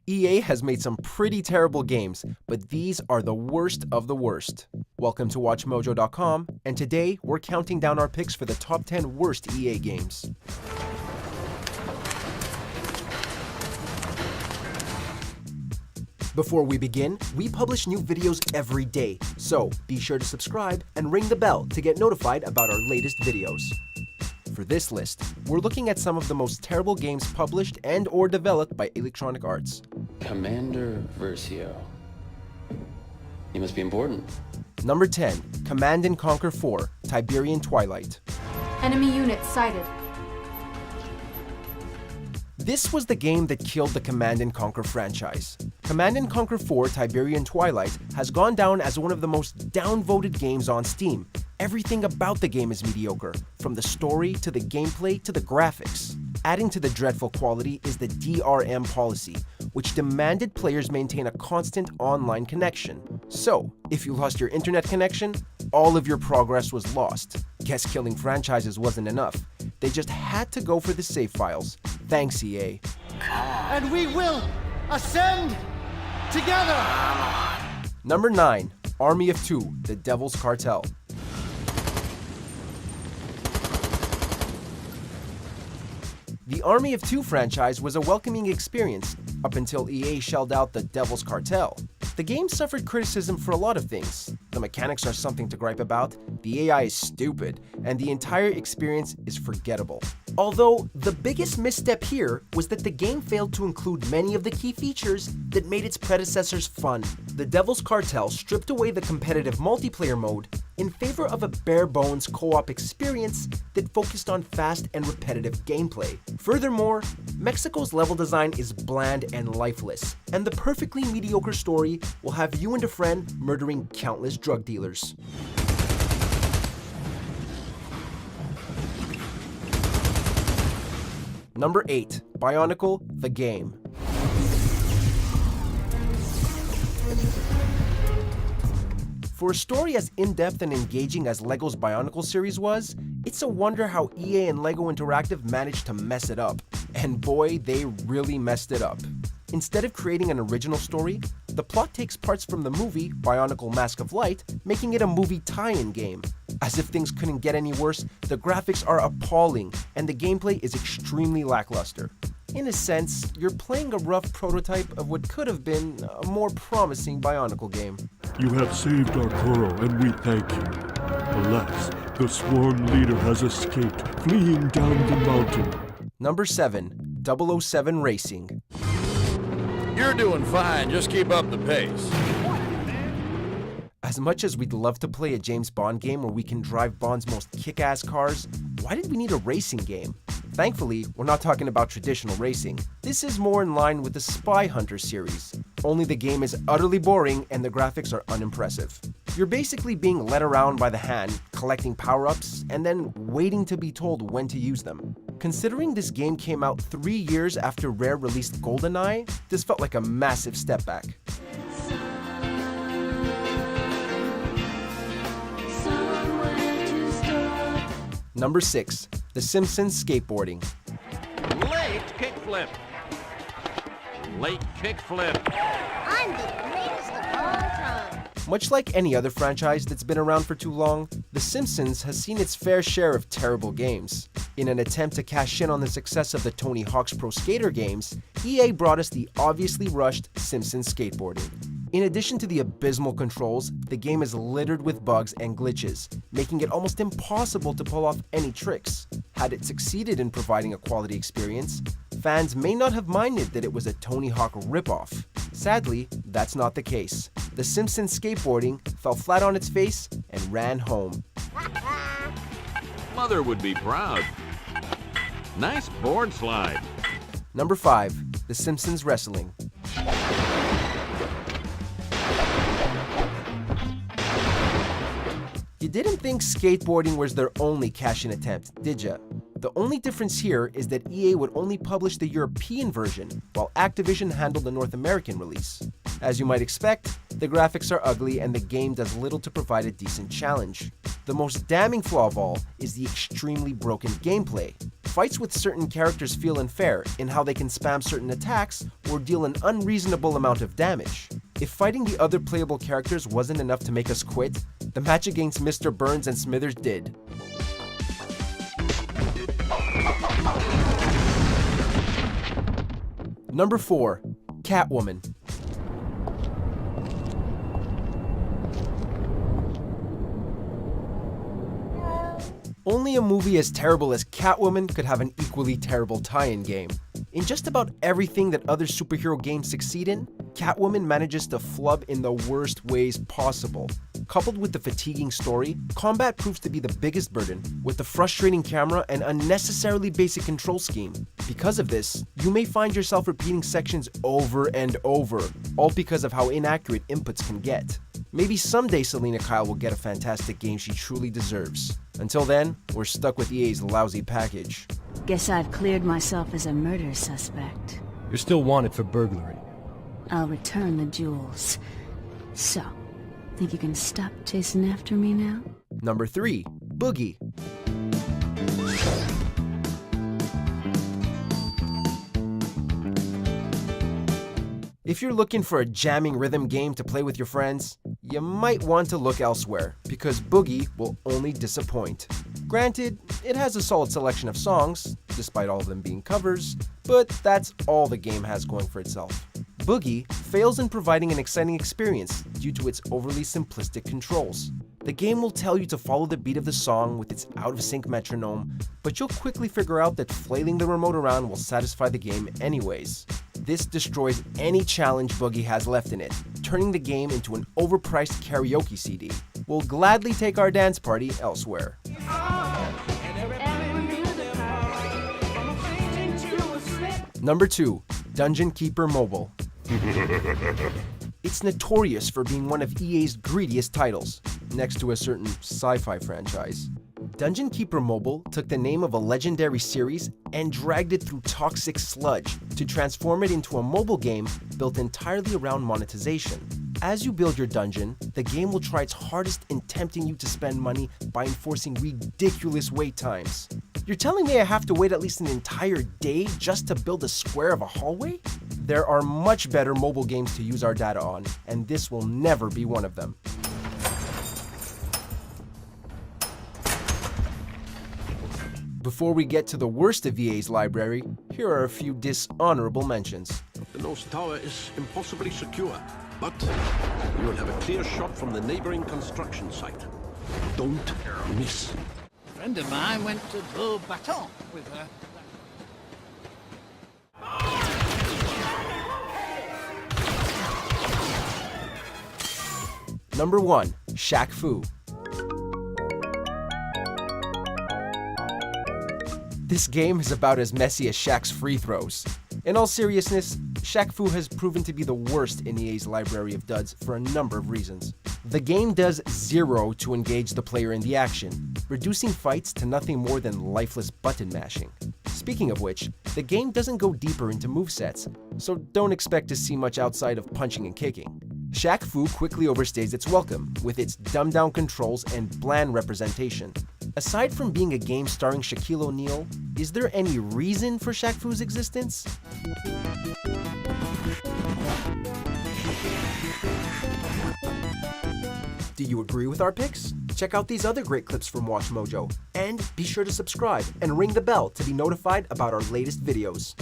EA has made some pretty terrible games, but these are the worst of the worst. Welcome to WatchMojo.com, and today we're counting down our picks for the top 10 worst EA games. Before we begin, we publish new videos every day, so be sure to subscribe and ring the bell to get notified about our latest videos. For this list, we're looking at some of the most terrible games published and or developed by Electronic Arts. Commander Versio. He must be important. Number 10, Command & Conquer 4, Tiberian Twilight. Enemy unit sighted. This was the game that killed the Command & Conquer franchise. Command & Conquer 4 Tiberian Twilight has gone down as one of the most downvoted games on Steam. Everything about the game is mediocre, from the story to the gameplay to the graphics. Adding to the dreadful quality is the DRM policy, which demanded players maintain a constant online connection. So, if you lost your internet connection, all of your progress was lost. Guess killing franchises wasn't enough. They just had to go for the save files. Thanks, EA. And we will ascend together! Number 9, Army of Two, The Devil's Cartel. The Army of Two franchise was a welcoming experience up until EA shelled out The Devil's Cartel. The game suffered criticism for a lot of things. The mechanics are something to gripe about, the AI is stupid, and the entire experience is forgettable. Although, the biggest misstep here was that the game failed to include many of the key features that made its predecessors fun. The Devil's Cartel stripped away the competitive multiplayer mode in favor of a bare-bones co-op experience that focused on fast and repetitive gameplay. Furthermore, Mexico's level design is bland and lifeless, and the perfectly mediocre story will have you and a friend murdering countless drug dealers. Number 8, Bionicle: The Game. For a story as in-depth and engaging as LEGO's Bionicle series was, it's a wonder how EA and LEGO Interactive managed to mess it up. And boy, they really messed it up. Instead of creating an original story, the plot takes parts from the movie Bionicle: Mask of Light, making it a movie tie-in game. As if things couldn't get any worse, the graphics are appalling, and the gameplay is extremely lackluster. In a sense, you're playing a rough prototype of what could have been a more promising Bionicle game. You have saved Arturo, and we thank you. Alas, the sworn leader has escaped, fleeing down the mountain. Number 7, 007 Racing. You're doing fine, just keep up the pace. As much as we'd love to play a James Bond game where we can drive Bond's most kick-ass cars, why did we need a racing game? Thankfully, we're not talking about traditional racing. This is more in line with the Spy Hunter series, only the game is utterly boring and the graphics are unimpressive. You're basically being led around by the hand, collecting power-ups, and then waiting to be told when to use them. Considering this game came out 3 years after Rare released GoldenEye, this felt like a massive step back. Number 6, The Simpsons Skateboarding. Late kickflip. Late kickflip. I'm the greatest of all time. Much like any other franchise that's been around for too long, The Simpsons has seen its fair share of terrible games. In an attempt to cash in on the success of the Tony Hawk's Pro Skater games, EA brought us the obviously rushed Simpsons Skateboarding. In addition to the abysmal controls, the game is littered with bugs and glitches, making it almost impossible to pull off any tricks. Had it succeeded in providing a quality experience, fans may not have minded that it was a Tony Hawk ripoff. Sadly, that's not the case. The Simpsons Skateboarding fell flat on its face and ran home. Mother would be proud. Nice board slide. Number 5, The Simpsons Wrestling. You didn't think skateboarding was their only cash-in attempt, did ya? The only difference here is that EA would only publish the European version, while Activision handled the North American release. As you might expect, the graphics are ugly and the game does little to provide a decent challenge. The most damning flaw of all is the extremely broken gameplay. fights with certain characters feel unfair in how they can spam certain attacks or deal an unreasonable amount of damage. If fighting the other playable characters wasn't enough to make us quit, the match against Mr. Burns and Smithers did. Number 4. Catwoman. Only a movie as terrible as Catwoman could have an equally terrible tie-in game. In just about everything that other superhero games succeed in, Catwoman manages to flub in the worst ways possible. Coupled with the fatiguing story, combat proves to be the biggest burden, with the frustrating camera and unnecessarily basic control scheme. Because of this, you may find yourself repeating sections over and over, all because of how inaccurate inputs can get. Maybe someday Selina Kyle will get a fantastic game she truly deserves. Until then, we're stuck with EA's lousy package. Guess I've cleared myself as a murder suspect. You're still wanted for burglary. I'll return the jewels. So, think you can stop chasing after me now? Number 3. Boogie. If you're looking for a jamming rhythm game to play with your friends, you might want to look elsewhere, because Boogie will only disappoint. Granted, it has a solid selection of songs, despite all of them being covers, but that's all the game has going for itself. Boogie fails in providing an exciting experience due to its overly simplistic controls. The game will tell you to follow the beat of the song with its out-of-sync metronome, but you'll quickly figure out that flailing the remote around will satisfy the game anyways. This destroys any challenge Boogie has left in it, turning the game into an overpriced karaoke CD. We'll gladly take our dance party elsewhere. Number 2. Dungeon Keeper Mobile. It's notorious for being one of EA's greediest titles, next to a certain sci-fi franchise. Dungeon Keeper Mobile took the name of a legendary series and dragged it through toxic sludge to transform it into a mobile game built entirely around monetization. As you build your dungeon, the game will try its hardest in tempting you to spend money by enforcing ridiculous wait times. You're telling me I have to wait at least an entire day just to build a square of a hallway? There are much better mobile games to use our data on, and this will never be one of them. Before we get to the worst of EA's library, here are a few dishonorable mentions. The North Tower is impossibly secure, but you will have a clear shot from the neighboring construction site. Don't miss. A friend of mine went to Beauxbatons with her. Number 1. Shaq Fu. This game is about as messy as Shaq's free throws. In all seriousness, Shaq Fu has proven to be the worst in EA's library of duds for a number of reasons. The game does zero to engage the player in the action, reducing fights to nothing more than lifeless button mashing. Speaking of which, the game doesn't go deeper into movesets, so don't expect to see much outside of punching and kicking. Shaq Fu quickly overstays its welcome with its dumbed-down controls and bland representation. Aside from being a game starring Shaquille O'Neal, is there any reason for Shaq Fu's existence? Do you agree with our picks? Check out these other great clips from WatchMojo, and be sure to subscribe and ring the bell to be notified about our latest videos.